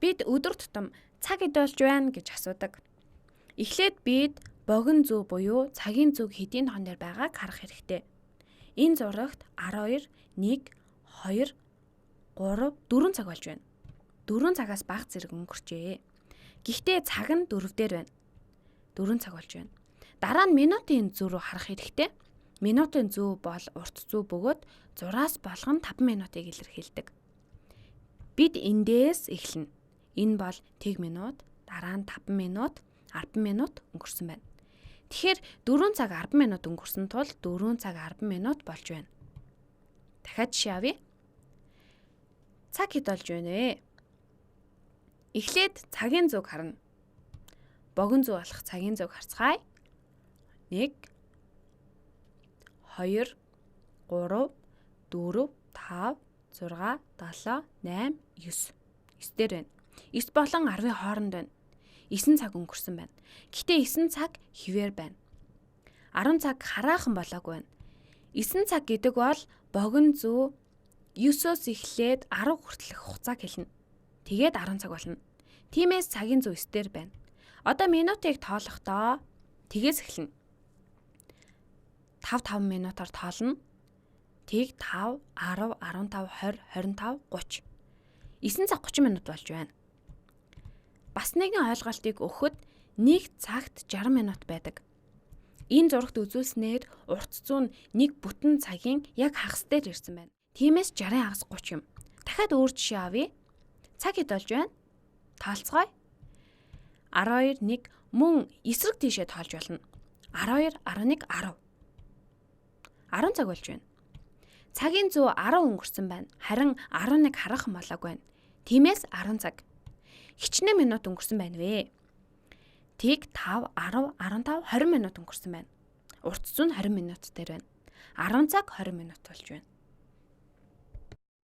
Бид өдөр тутам цаг эдэлж байна гэж асуудаг. Эхлээд бид богино зүү буюу цагийн зүг хэдийн тоон дээр байгааг харах хэрэгтэй. Энэ зурагт 12, 1, 2, 3, 4 цаг болж байна. 4 цагаас бага зэрэг өнгөрчээ. Гэхдээ цаг нь 4 дээр байна. 4 цаг болж байна. Дараа нь минутын зүү рүү харах хэрэгтэй. Минутын зүү бол урт зүү бөгөөд 6-аас болгон 5 минутыг илэрхийлдэг. Бид эндээс эхэлнэ. Энэ бол тэг минут, дараа нь 5 минут, 10 минут өнгөрсөн байна. Тэгэхээр 4 цаг 10 минут өнгөрсөн тул 4 цаг 10 минут болж байна. Дахиад жишээ авъя. Цаг хэд болж байна вэ? Эхлээд цагийн зүг харна. Богино зүү болох цагийн зүг харцгаая. 1 2 3 4 5 6 7 8 9 9 дээр байна. 9 болон 10-ын хооронд байна. 9 цаг өнгөрсөн байна. Гэхдээ 9 цаг хിവэр байна. 10 цаг хараахан болоогүй байна. 9 цаг гэдэг бол богино зүү 9-оос эхлээд 10 хүртэлх хугацааг хэлнэ. Тэгээд 10 цаг болно. Тиймээс цагийн зүү 9 дээр байна. Одоо минутыг тоолохдоо тгээс эхэлнэ. 5 минутаар тоолно. Тэг 5, 10, 15, 20, 25, 30. 9 цаг 30 минут болж байна. Бас нэгэн ойлголтыг өгөхөд 1 цагт 60 минут байдаг. Энэ зурагт үзүүлснээр урт зүү нь 1 бүтэн цагийн яг хагас дээр ирсэн байна. Тиймээс 60 хагас 30 юм. Дахиад өөр жишээ авъя. Цаг хэд болж байна? Тоолцгоё. 12, 1 мөн эсрэг тийшээ тоолж болно. 12, 11, 10. 10 цаг болж байна. Цагийн зүү 10 өнгөрсөн байна. Харин 11 хараахан болоогүй байна. Тиймээс 10 цаг. Хичнээн минут өнгөрсөн байна вэ? Тэг 5, 10, 15, 20 минут өнгөрсөн байна. Урт зүү нь 20 минут дээр байна. 10 цаг 20 минут болж байна.